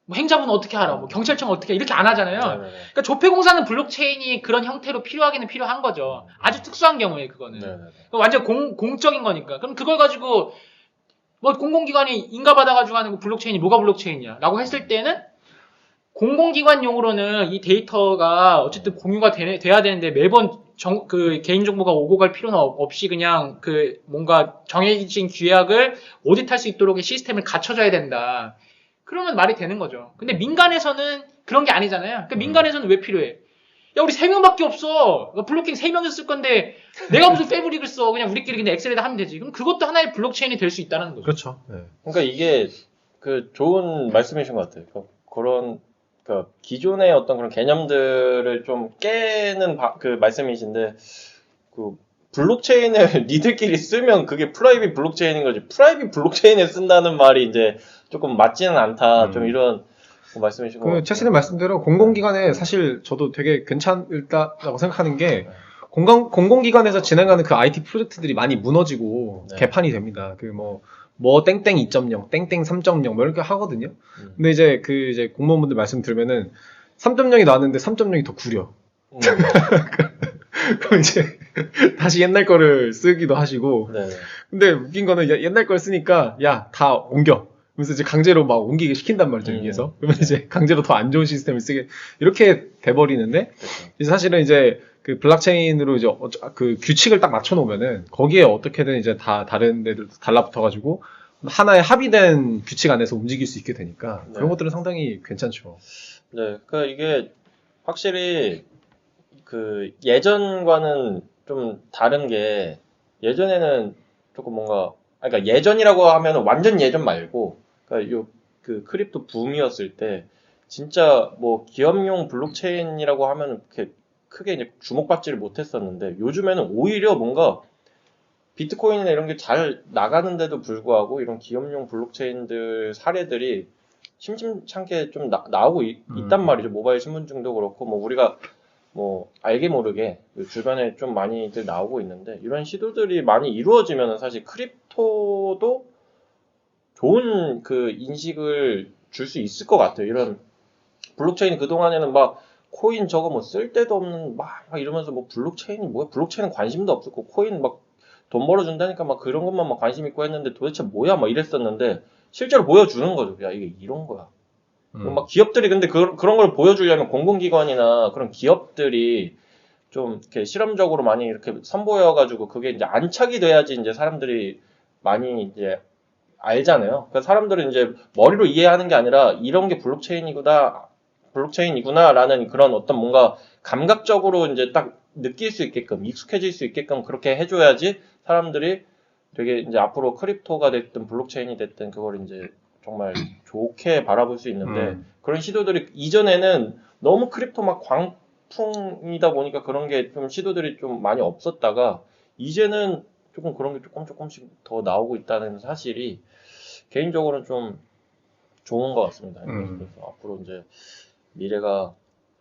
뭐 행자부는 어떻게 알아? 뭐 경찰청 어떻게 이렇게 안 하잖아요. 네네네. 그러니까 조폐공사는 블록체인이 그런 형태로 필요하기는 필요한 거죠. 아주 특수한 경우에 그거는. 네네네. 완전 공적인 거니까. 그럼 그걸 가지고 뭐 공공기관이 인가받아가지고 하는 거 블록체인이 뭐가 블록체인이야? 라고 했을 때는 공공기관용으로는 이 데이터가 어쨌든 공유가 돼야 되는데 매번 그 개인정보가 오고 갈 필요는 없이 그냥 그 뭔가 정해진 규약을 오디트할 수 있도록 시스템을 갖춰줘야 된다. 그러면 말이 되는 거죠. 근데 민간에서는 그런 게 아니잖아요. 그러니까 민간에서는 왜 필요해? 야, 우리 3명밖에 없어. 블록체인 3명이서 쓸 건데, 내가 무슨 패브릭을 써. 그냥 우리끼리 그냥 엑셀에다 하면 되지. 그럼 그것도 하나의 블록체인이 될 수 있다는 거죠. 그렇죠. 네. 그러니까 이게 그 좋은 말씀이신 것 같아요. 그런 그 기존의 어떤 그런 개념들을 좀 깨는 그 말씀이신데 그 블록체인을 니들끼리 쓰면 그게 프라이빗 블록체인인 거지. 프라이빗 블록체인에 쓴다는 말이 이제 조금 맞지는 않다. 좀 이런 말씀이신 것 같아요. 최신의 말씀대로 공공기관에 사실 저도 되게 괜찮다고 생각하는 게 공공기관에서 진행하는 그 IT 프로젝트들이 많이 무너지고 네. 개판이 됩니다. 뭐 땡땡 2.0, 땡땡 3.0 뭐 이렇게 하거든요. 근데 이제 이제 공무원분들 말씀 들으면은 3.0이 나왔는데 3.0이 더 구려. 그럼 이제 다시 옛날 거를 쓰기도 하시고. 네. 근데 웃긴 거는 옛날 걸 쓰니까 야, 다 옮겨. 그래서 이제 강제로 막 옮기게 시킨단 말이죠, 위에서. 그러면 이제 강제로 더 안 좋은 시스템을 쓰게 이렇게 돼버리는데 그렇죠. 이제 사실은 이제 그 블록체인으로 이제 그 규칙을 딱 맞춰놓으면은 거기에 어떻게든 이제 다 다른 애들 달라붙어가지고 하나의 합의된 규칙 안에서 움직일 수 있게 되니까 그런 것들은 상당히 괜찮죠. 네, 그러니까 이게 확실히 그 예전과는 좀 다른 게 예전에는 조금 뭔가 그러니까 예전이라고 하면 완전 예전 말고 그러니까 그 크립토 붐이었을 때 진짜 뭐 기업용 블록체인이라고 하면 이렇게 크게 이제 주목받지를 못했었는데 요즘에는 오히려 뭔가 비트코인이나 이런 게 잘 나가는데도 불구하고 이런 기업용 블록체인들 사례들이 심심찮게 좀 나오고 있단 말이죠. 모바일 신분증도 그렇고 뭐 우리가 뭐 알게 모르게 주변에 좀 많이들 나오고 있는데 이런 시도들이 많이 이루어지면 사실 크립토도 좋은 그 인식을 줄 수 있을 것 같아요. 이런 블록체인 그동안에는 막 코인 저거 뭐 쓸데도 없는 막 이러면서 뭐 블록체인이 뭐야? 블록체인은 관심도 없었고 코인 막 돈 벌어준다니까 막 그런 것만 막 관심 있고 했는데 도대체 뭐야? 막 이랬었는데 실제로 보여주는 거죠. 야 이게 이런 거야. 막 기업들이 근데 그런 걸 보여주려면 공공기관이나 그런 기업들이 좀 이렇게 실험적으로 많이 이렇게 선보여가지고 그게 이제 안착이 돼야지 이제 사람들이 많이 이제 알잖아요. 그래서 사람들은 이제 머리로 이해하는 게 아니라 이런 게 블록체인이구나라는 그런 어떤 뭔가 감각적으로 이제 딱 느낄 수 있게끔 익숙해질 수 있게끔 그렇게 해줘야지 사람들이 되게 이제 앞으로 크립토가 됐든 블록체인이 됐든 그걸 이제 정말 좋게 바라볼 수 있는데 그런 시도들이 이전에는 너무 크립토 막 광풍이다 보니까 그런 게 좀 시도들이 좀 많이 없었다가 이제는 조금 그런 게 조금씩 더 나오고 있다는 사실이 개인적으로는 좀 좋은 것 같습니다. 그래서 앞으로 이제 미래가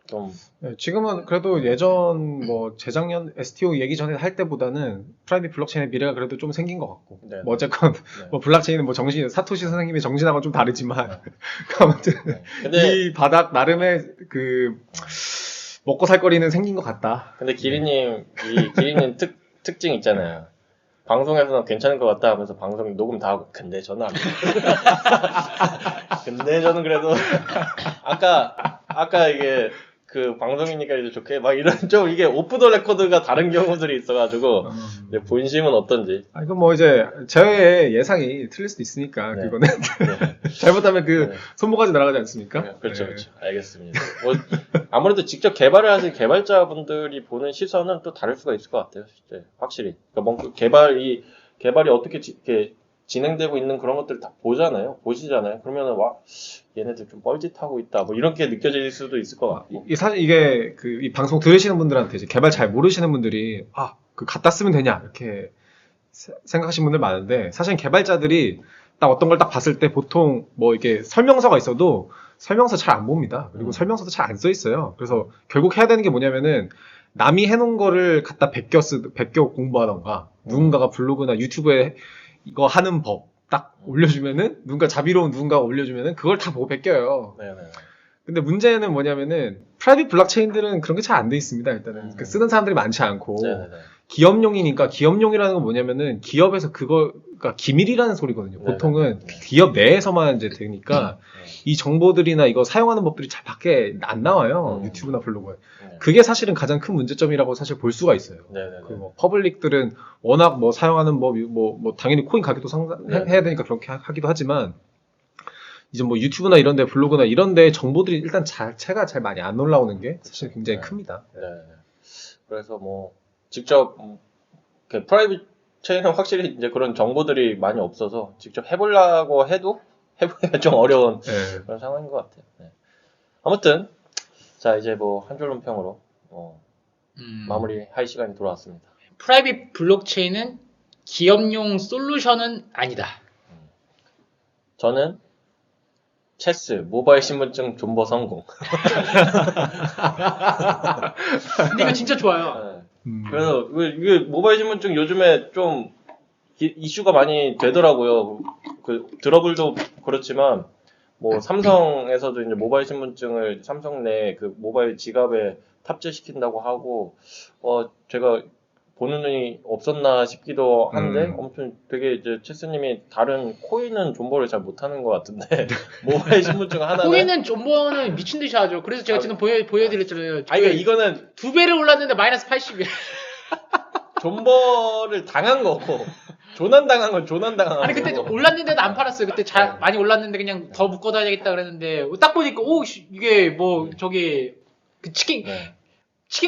좀 네, 지금은 그래도 예전 뭐 재작년 STO 얘기 전에 할 때보다는 프라이빗 블록체인의 미래가 그래도 좀 생긴 것 같고 네. 뭐 어쨌건 뭐 블록체인은 뭐 사토시 선생님의 정신하고 좀 다르지만 아무튼 근데 이 바닥 나름의 그 먹고 살 거리는 생긴 것 같다. 근데 기리님 특징 있잖아요. 방송에서는 괜찮은 것 같다 하면서 방송 녹음 다 하고 근데 저는 안 돼요. 근데 저는 그래도 아까 이게 그 방송이니까 이제 좋게 막 이런 좀 이게 오프 더 레코드가 다른 경우들이 있어가지고 이제 본심은 어떤지. 이건 뭐 이제 저의 예상이 틀릴 수도 있으니까 네. 그거는 잘못하면 그 네. 손모가지 날아가지 않습니까? 네, 그렇죠, 네. 그렇죠. 알겠습니다. 뭐 아무래도 직접 개발을 하신 개발자분들이 보는 시선은 또 다를 수가 있을 것 같아요. 진짜 확실히. 그러니까 뭐 개발이 어떻게 이렇게 진행되고 있는 그런 것들 다 보시잖아요. 그러면은 와 얘네들 좀 뻘짓하고 있다. 뭐 이렇게 느껴질 수도 있을 것 같고. 사실 이게 이 방송 들으시는 분들한테 이제 개발 잘 모르시는 분들이 그 갖다 쓰면 되냐 이렇게 생각하시는 분들 많은데 사실 개발자들이 딱 어떤 걸 딱 봤을 때 보통 뭐 이게 설명서가 있어도 설명서 잘 안 봅니다. 그리고 설명서도 잘 안 써 있어요. 그래서 결국 해야 되는 게 뭐냐면은 남이 해놓은 거를 갖다 베껴 공부하던가 누군가가 블로그나 유튜브에 이거 하는 법 딱 올려주면은 누군가 자비로운 누군가가 올려주면은 그걸 다 보고 베껴요. 네네. 근데 문제는 뭐냐면은 프라이빗 블록체인들은 그런 게 잘 안 돼 있습니다. 일단은 그 쓰는 사람들이 많지 않고 네네네. 기업용이니까 기업용이라는 건 뭐냐면은 기업에서 그러니까 기밀이라는 소리거든요. 네네. 보통은 네. 기업 내에서만 이제 되니까 네. 이 정보들이나 이거 사용하는 법들이 잘 밖에 안 나와요. 유튜브나 블로그에. 네. 그게 사실은 가장 큰 문제점이라고 사실 볼 수가 있어요. 네네네. 그 뭐 퍼블릭들은 워낙 뭐 사용하는 법, 뭐 당연히 코인 가격도 네. 해야 되니까 그렇게 하기도 하지만 이제 뭐 유튜브나 이런데 블로그나 이런데 정보들이 일단 자체가 잘 많이 안 올라오는 게 사실 굉장히 네. 큽니다. 네. 그래서 뭐 직접 프라이빗 체인은 확실히 이제 그런 정보들이 많이 없어서 직접 해보려고 해도 해보기가 좀 어려운 네. 그런 상황인 것 같아요. 네. 아무튼 자 이제 뭐 한 줄 논평으로 마무리할 시간이 돌아왔습니다. 프라이빗 블록체인은 기업용 솔루션은 아니다. 저는 체스 모바일 신분증 존버 성공. 근데 이거 진짜 좋아요. 네. 그래서 이게 모바일 신분증 요즘에 좀 이슈가 많이 되더라고요. 그 드러블도 그렇지만 뭐 삼성에서도 이제 모바일 신분증을 삼성 내 그 모바일 지갑에 탑재시킨다고 하고 제가 보는 눈이 없었나 싶기도 한데 아무튼 되게 이제 체스님이 다른 코인은 존버를 잘 못하는 것 같은데 모바일 신분증 하나는 코인은 존버는 미친 듯이 하죠. 그래서 제가 지금 보여드렸잖아요. 아니 그러니까 이거는 2배를 올랐는데 마이너스 80이에요. 존버를 당한 거고 조난당한 건 조난당한 거고. 아니 그때 올랐는데도 안 팔았어요. 그때 많이 올랐는데 그냥 더 묶어둬야 되겠다 그랬는데 딱 보니까 오 이게 뭐 저기 그 치킨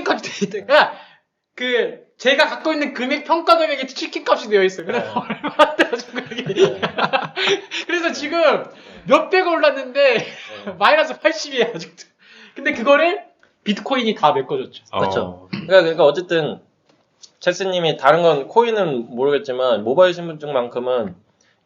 값이 돼 있다가 그 제가 갖고 있는 금액 평가 금액에 치킨 값이 되어 있어요. 그래서 얼마 떨어진 거예요. 그래서 지금 몇백가 올랐는데 마이너스 80이에요 아직도. 근데 그거를 비트코인이 다 메꿔줬죠. 그렇죠. 그러니까 어쨌든 체스님이 다른 건 코인은 모르겠지만 모바일 신분증만큼은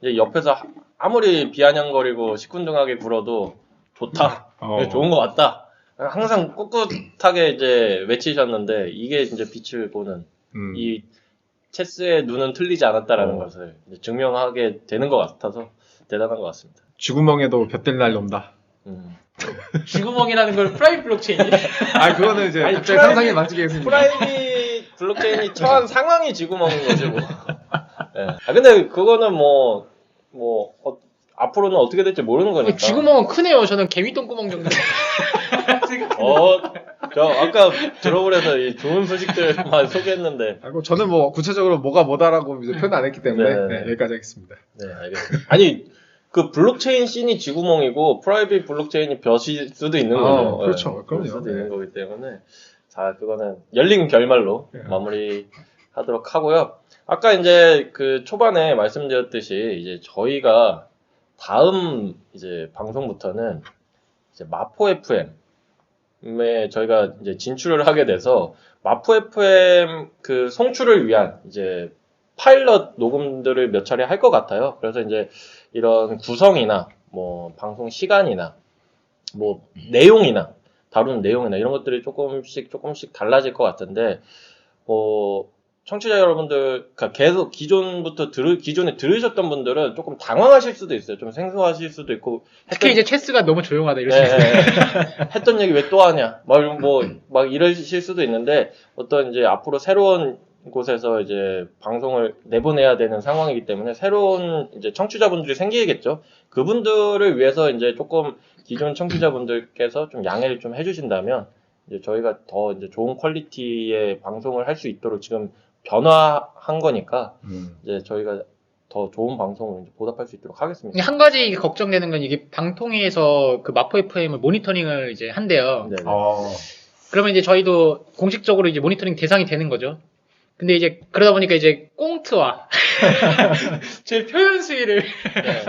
이제 옆에서 아무리 비아냥거리고 시큰둥하게 굴어도 좋다, 좋은 것 같다. 항상 꿋꿋하게 이제 외치셨는데 이게 이제 빛을 보는 이 체스의 눈은 틀리지 않았다라는 것을 이제 증명하게 되는 것 같아서 대단한 것 같습니다. 쥐구멍에도 볕될 날 논다. 쥐구멍이라는 걸 프라이빗 블록체인이. 그거는 이제 아니, 갑자기 상상에 만지겠습니다. 프라이빗 블록체인이 처한 상황이 쥐구멍인 거지 뭐. 네. 근데 그거는 앞으로는 어떻게 될지 모르는 거니까. 쥐구멍은 크네요. 저는 개미 똥구멍 정도. 저 아까 들어보려서 이 좋은 소식들만 소개했는데. 저는 뭐 구체적으로 뭐가 뭐다라고 이제 표현 안 했기 때문에 여기까지 하겠습니다. 네, 알겠습니다. 아니 그 블록체인 씬이 쥐구멍이고 프라이빗 블록체인이 벼실 수도 있는 거죠. 그렇죠. 그럼요. 그럴 수도 있는 거기 때문에 자 그거는 열린 결말로 마무리하도록 하고요. 아까 이제 그 초반에 말씀드렸듯이 이제 저희가 다음 이제 방송부터는 이제 마포 FM에 저희가 이제 진출을 하게 돼서 마포 FM 그 송출을 위한 이제 파일럿 녹음들을 몇 차례 할 것 같아요. 그래서 이제 이런 구성이나 뭐 방송 시간이나 뭐 내용이나 다루는 내용이나 이런 것들이 조금씩 달라질 것 같은데 청취자 여러분들, 그러니까 계속 기존에 들으셨던 분들은 조금 당황하실 수도 있어요. 좀 생소하실 수도 있고. 특히 이제 체스가 너무 조용하다 이럴 수 했던 얘기 왜 또 하냐. 막 이러실 수도 있는데, 어떤 이제 앞으로 새로운 곳에서 이제 방송을 내보내야 되는 상황이기 때문에 새로운 이제 청취자분들이 생기겠죠. 그분들을 위해서 이제 조금 기존 청취자분들께서 좀 양해를 좀 해주신다면, 이제 저희가 더 이제 좋은 퀄리티의 방송을 할 수 있도록 지금 변화한 거니까 이제 저희가 더 좋은 방송을 이제 보답할 수 있도록 하겠습니다. 한 가지 걱정되는 건 이게 방통위에서 그 마포 FM을 모니터링을 이제 한대요. 네네. 그러면 이제 저희도 공식적으로 이제 모니터링 대상이 되는 거죠. 근데 이제 그러다 보니까 이제 꽁트와 제 표현 수위를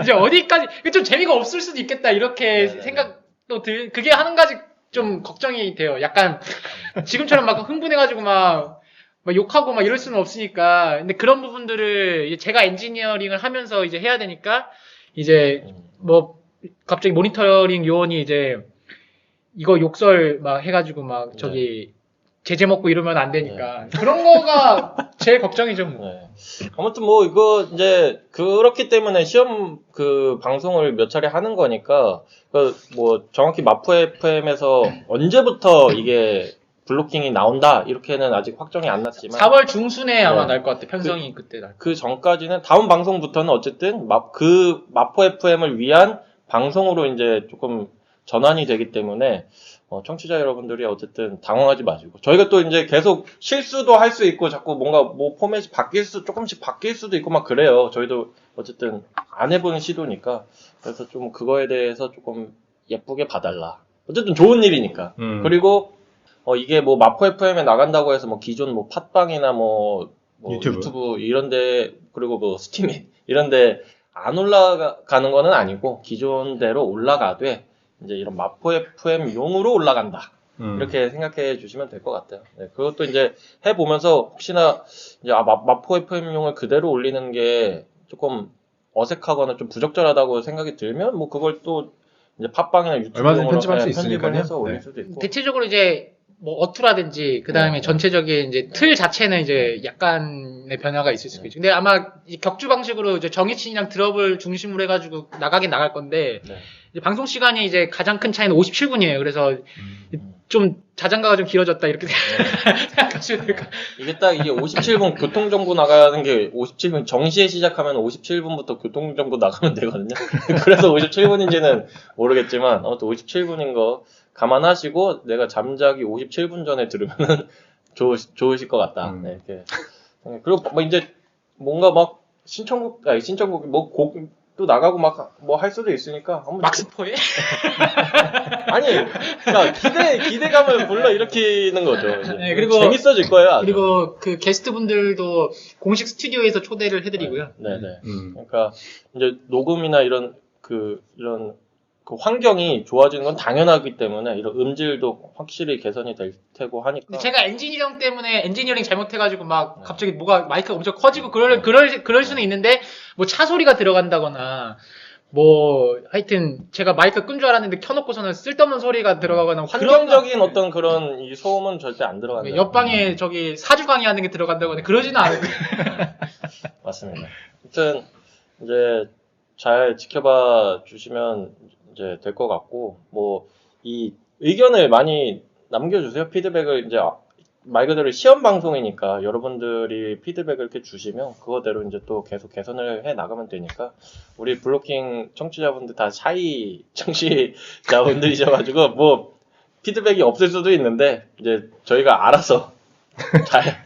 이제 어디까지 좀 재미가 없을 수도 있겠다 이렇게 생각도 그게 한 가지 좀 걱정이 돼요. 약간 지금처럼 막 흥분해가지고 막 욕하고 막 이럴 수는 없으니까. 근데 그런 부분들을 이제 제가 엔지니어링을 하면서 이제 해야 되니까 이제 뭐 갑자기 모니터링 요원이 이제 이거 욕설 막 해가지고 막 저기 제재 먹고 이러면 안 되니까 그런 거가 제일 걱정이죠. 뭐. 네. 아무튼 뭐 이거 이제 그렇기 때문에 시험 그 방송을 몇 차례 하는 거니까 그 뭐 정확히 마포 FM에서 언제부터 이게 블로킹이 나온다 이렇게는 아직 확정이 안 났지만 4월 중순에 아마 네. 날 것 같아. 편성이 그때 날. 그 전까지는 다음 방송부터는 어쨌든 그 마포 FM을 위한 방송으로 이제 조금 전환이 되기 때문에 청취자 여러분들이 어쨌든 당황하지 마시고 저희가 또 이제 계속 실수도 할 수 있고 자꾸 뭔가 뭐 포맷이 조금씩 바뀔 수도 있고 막 그래요. 저희도 어쨌든 안 해보는 시도니까 그래서 좀 그거에 대해서 조금 예쁘게 봐달라. 어쨌든 좋은 일이니까. 그리고 이게 뭐 마포 FM에 나간다고 해서 뭐 기존 뭐 팟빵이나 뭐 유튜브 이런데 그리고 뭐 스팀 이런데 안 올라가는 거는 아니고 기존대로 올라가되 이제 이런 마포 FM 용으로 올라간다. 이렇게 생각해 주시면 될 것 같아요. 네, 그것도 이제 해보면서 혹시나 이제 마포 FM용을 그대로 올리는 게 조금 어색하거나 좀 부적절하다고 생각이 들면 뭐 그걸 또 이제 팟빵이나 유튜브용으로 얼마든지 편집할 수 편집을 있으니까요. 해서 올릴 네. 수도 있고. 대체적으로 이제 뭐 어투라든지 그 다음에 네. 전체적인 이제 틀 자체는 이제 약간의 변화가 있을 수 있죠. 근데 아마 이 격주 방식으로 이제 정희친이랑 드럽을 중심으로 해가지고 나가긴 나갈 건데 네. 이제 방송 시간이 이제 가장 큰 차이는 57분이에요. 그래서 좀 자장가가 좀 길어졌다 이렇게 생각하시면 될 것 같아요. 이게 딱 이게 57분 교통정보 나가는 게 57분 정시에 시작하면 57분부터 교통정보 나가면 되거든요. 그래서 57분인지는 모르겠지만 아무튼 57분인 거 감안하시고 내가 잠자기 57분 전에 들으면은 좋으실 것 같다. 네, 이렇게. 그리고 뭐 이제 뭔가 막 신청곡 뭐 곡도 나가고 막 뭐 할 수도 있으니까 한번 막 스포해? 아니, 그러니까 기대감을 불러일으키는 거죠. 이제. 네, 그리고- 재밌어질 거예요. 아주. 그리고 그 게스트 분들도 공식 스튜디오에서 초대를 해드리고요. 네네. 그러니까 이제 녹음이나 이런 그 환경이 좋아지는 건 당연하기 때문에 이런 음질도 확실히 개선이 될 테고 하니까. 근데 제가 엔지니어링 때문에 엔지니어링 잘못해가지고 막 갑자기 뭐가 마이크가 엄청 커지고 그럴 수는 있는데 뭐 차 소리가 들어간다거나 뭐 하여튼 제가 마이크 끈 줄 알았는데 켜놓고서는 쓸데없는 소리가 들어가거나 환경적인 어떤 그런 이 소음은 절대 안 들어간다. 옆방에 저기 사주 강의하는 게 들어간다거나 그러지는 않아요. 맞습니다. 아무튼 이제 잘 지켜봐 주시면 이제 될 것 같고 뭐 이 의견을 많이 남겨주세요. 피드백을 이제 말 그대로 시험 방송이니까 여러분들이 피드백을 이렇게 주시면 그거대로 이제 또 계속 개선을 해 나가면 되니까 우리 블로킹 청취자분들 다 샤이 청취자분들이셔가지고 뭐 피드백이 없을 수도 있는데 이제 저희가 알아서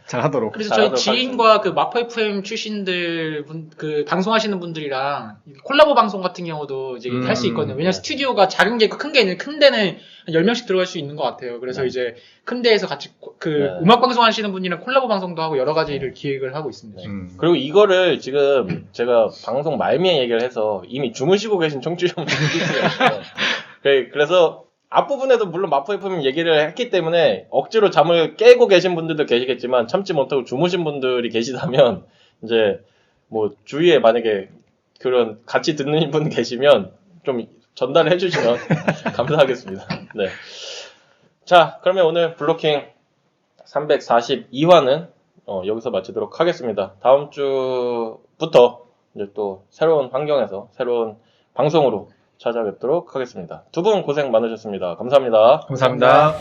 잘 하도록. 그래서 저희 잘하도록 지인과 그 마포 FM 출신들 그 방송하시는 분들이랑 콜라보 방송 같은 경우도 이제 할 수 있거든요. 왜냐면 네. 스튜디오가 작은 게 있고 큰 게 있는데 큰 데는 한 10명씩 들어갈 수 있는 것 같아요. 그래서 네. 이제 큰 데에서 같이 그 네. 음악 방송 하시는 분이랑 콜라보 방송도 하고 여러 가지를 기획을 하고 있습니다. 그리고 이거를 지금 제가 방송 말미에 얘기를 해서 이미 주무시고 계신 청취자분들이 있어요. 그래서 앞부분에도 물론 마포 FM 얘기를 했기 때문에 억지로 잠을 깨고 계신 분들도 계시겠지만 참지 못하고 주무신 분들이 계시다면 이제 뭐 주위에 만약에 그런 같이 듣는 분 계시면 좀 전달을 해주시면 감사하겠습니다. 네. 자, 그러면 오늘 블로킹 342화는 여기서 마치도록 하겠습니다. 다음 주부터 이제 또 새로운 환경에서 새로운 방송으로 찾아뵙도록 하겠습니다. 두 분 고생 많으셨습니다. 감사합니다. 감사합니다.